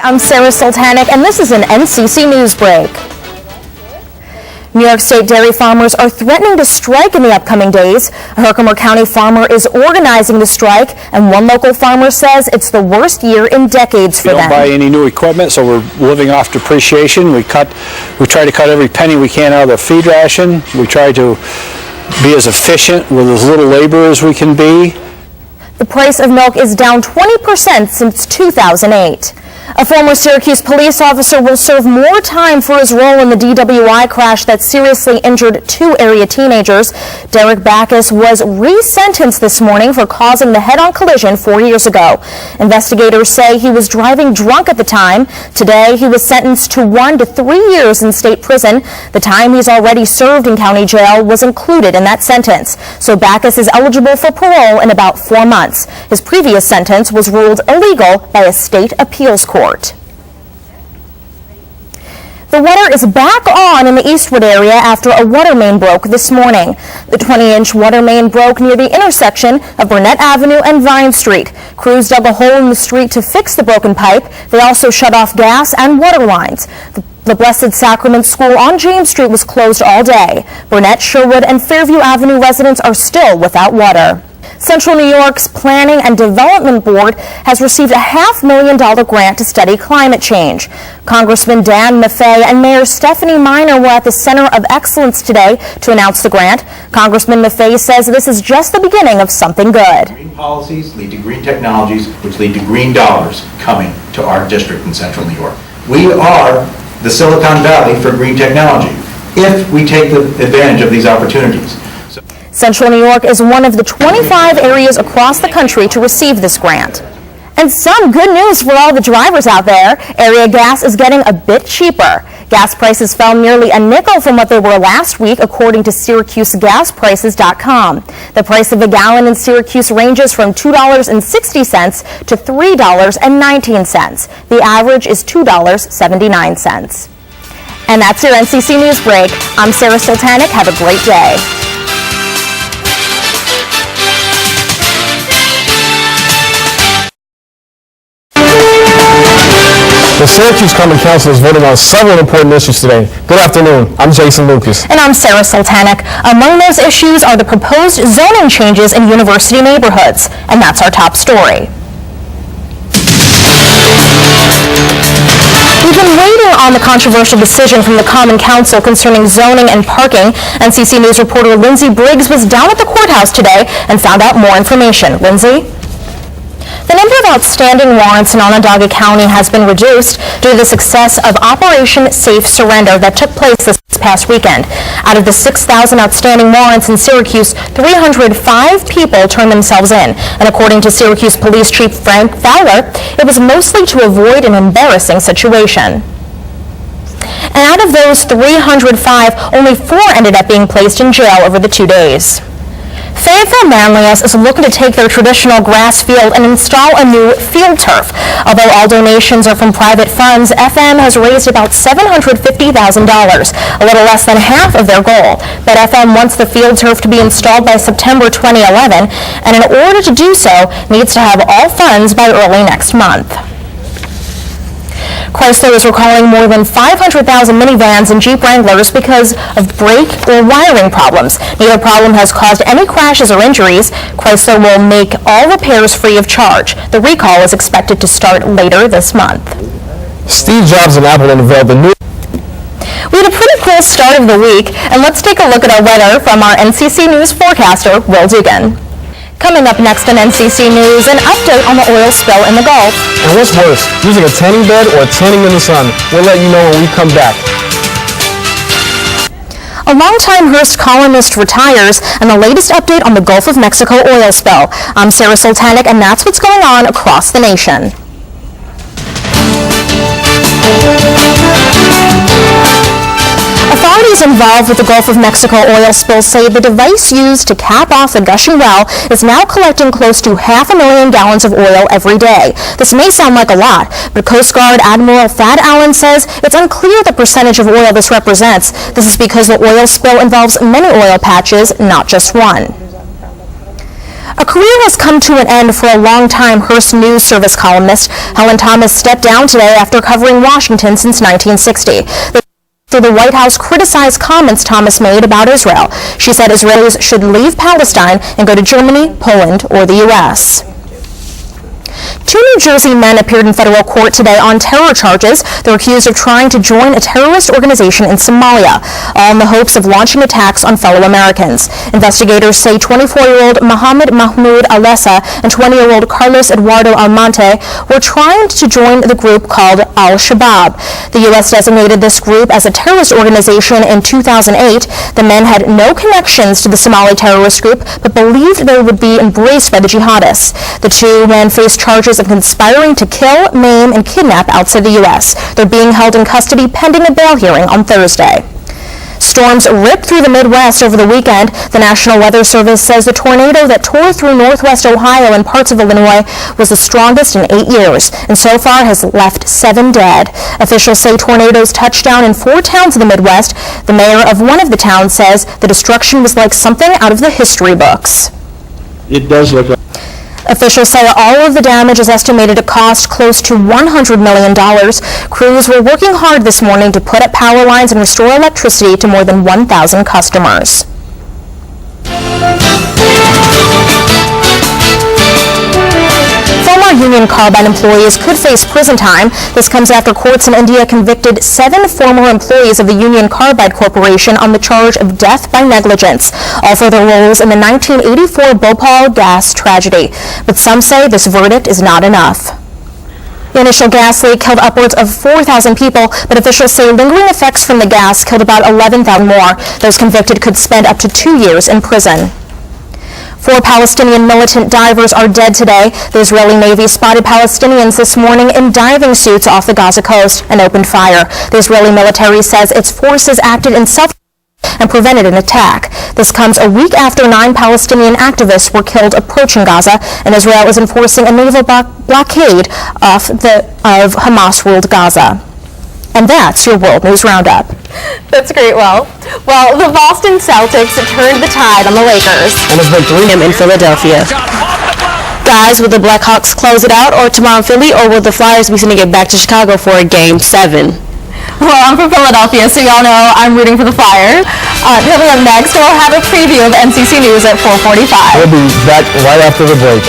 I'm Sara Sultanik, and this is an NCC News Break. New York State dairy farmers are threatening to strike in the upcoming days. A Herkimer County farmer is organizing the strike, and one local farmer says it's the worst year in decades for them. We don't buy any new equipment, so we're living off depreciation. We try to cut every penny we can out of the feed ration. We try to be as efficient with as little labor as we can be. The price of milk is down 20% since 2008. A former Syracuse police officer will serve more time for his role in the DWI crash that seriously injured two area teenagers. Derek Backus was resentenced this morning for causing the head-on collision 4 years ago. Investigators say he was driving drunk at the time. Today, he was sentenced to 1 to 3 years in state prison. The time he's already served in county jail was included in that sentence. So Backus is eligible for parole in about 4 months. His previous sentence was ruled illegal by a state appeals court. The water is back on in the Eastwood area after a water main broke this morning. The 20-inch water main broke near the intersection of Burnett Avenue and Vine Street. Crews dug a hole in the street to fix the broken pipe. They also shut off gas and water lines. The Blessed Sacrament School on James Street was closed all day. Burnett, Sherwood, and Fairview Avenue residents are still without water. Central New York's Planning and Development Board has received a $500,000 grant to study climate change. Congressman Dan Maffei and Mayor Stephanie Miner were at the Center of Excellence today to announce the grant. Congressman Maffei says this is just the beginning of something good. Green policies lead to green technologies, which lead to green dollars coming to our district in Central New York. We are the Silicon Valley for green technology if we take the advantage of these opportunities. Central New York is one of the 25 areas across the country to receive this grant. And some good news for all the drivers out there. Area gas is getting a bit cheaper. Gas prices fell nearly a nickel from what they were last week, according to SyracuseGasPrices.com. The price of a gallon in Syracuse ranges from $2.60 to $3.19. The average is $2.79. And that's your NCC News Break. I'm Sara Sultanik. Have a great day. The Syracuse Common Council is voting on several important issues today. Good afternoon. I'm Jason Lucas. And I'm Sara Sultanik. Among those issues are the proposed zoning changes in university neighborhoods. And that's our top story. We've been waiting on the controversial decision from the Common Council concerning zoning and parking. NCC News reporter Lindsay Briggs was down at the courthouse today and found out more information. Lindsay? The number of outstanding warrants in Onondaga County has been reduced due to the success of Operation Safe Surrender that took place this past weekend. Out of the 6,000 outstanding warrants in Syracuse, 305 people turned themselves in. And according to Syracuse Police Chief Frank Fowler, it was mostly to avoid an embarrassing situation. And out of those 305, only 4 ended up being placed in jail over the 2 days. Fayetteville Manlius is looking to take their traditional grass field and install a new field turf. Although all donations are from private funds, FM has raised about $750,000, a little less than half of their goal. But FM wants the field turf to be installed by September 2011, and in order to do so, needs to have all funds by early next month. Chrysler is recalling more than 500,000 minivans and Jeep Wranglers because of brake or wiring problems. Neither problem has caused any crashes or injuries. Chrysler will make all repairs free of charge. The recall is expected to start later this month. Steve Jobs and Apple unveiled the new... We had a pretty cool start of the week, and let's take a look at our weather from our NCC News forecaster, Will Dugan. Coming up next on NCC News, an update on the oil spill in the Gulf. And what's worse, using a tanning bed or tanning in the sun? We'll let you know when we come back. A longtime Hearst columnist retires, and the latest update on the Gulf of Mexico oil spill. I'm Sara Sultanik, and that's what's going on across the nation. Authorities involved with the Gulf of Mexico oil spill say the device used to cap off the gushing well is now collecting close to 500,000 gallons of oil every day. This may sound like a lot, but Coast Guard Admiral Thad Allen says it's unclear the percentage of oil this represents. This is because the oil spill involves many oil patches, not just one. A career has come to an end for a long-time Hearst News Service columnist. Helen Thomas stepped down today after covering Washington since 1960. The White House criticized comments Thomas made about Israel. She said Israelis should leave Palestine and go to Germany, Poland, or the U.S. Two New Jersey men appeared in federal court today on terror charges. They're accused of trying to join a terrorist organization in Somalia, all in the hopes of launching attacks on fellow Americans. Investigators say 24-year-old Mohammed Mahmoud Alessa and 20-year-old Carlos Eduardo Almonte were trying to join the group called Al-Shabaab. The U.S. designated this group as a terrorist organization in 2008. The men had no connections to the Somali terrorist group, but believed they would be embraced by the jihadists. The two men faced charges of conspiring to kill, maim, and kidnap outside the U.S. They're being held in custody pending a bail hearing on Thursday. Storms ripped through the Midwest over the weekend. The National Weather Service says the tornado that tore through northwest Ohio and parts of Illinois was the strongest in 8 years, and so far has left 7 dead. Officials say tornadoes touched down in 4 towns in the Midwest. The mayor of one of the towns says the destruction was like something out of the history books. It does look like. Officials say all of the damage is estimated to cost close to $100 million. Crews were working hard this morning to put up power lines and restore electricity to more than 1,000 customers. Former Union Carbide employees could face prison time. This comes after courts in India convicted 7 former employees of the Union Carbide Corporation on the charge of death by negligence, all for their roles in the 1984 Bhopal gas tragedy. But some say this verdict is not enough. The initial gas leak killed upwards of 4,000 people, but officials say lingering effects from the gas killed about 11,000 more. Those convicted could spend up to 2 years in prison. 4 Palestinian militant divers are dead today. The Israeli Navy spotted Palestinians this morning in diving suits off the Gaza coast and opened fire. The Israeli military says its forces acted in self-defense and prevented an attack. This comes a week after 9 Palestinian activists were killed approaching Gaza, and Israel is enforcing a naval blockade of Hamas-ruled Gaza. And that's your World News Roundup. That's great, Well, the Boston Celtics turned the tide on the Lakers. And it's been 3 in Philadelphia. Guys, will the Blackhawks close it out or tomorrow in Philly, or will the Flyers be sending it back to Chicago for a Game 7? Well, I'm from Philadelphia, so y'all know I'm rooting for the Flyers. Coming up next, we'll have a preview of NCC News at 4:45. We'll be back right after the break.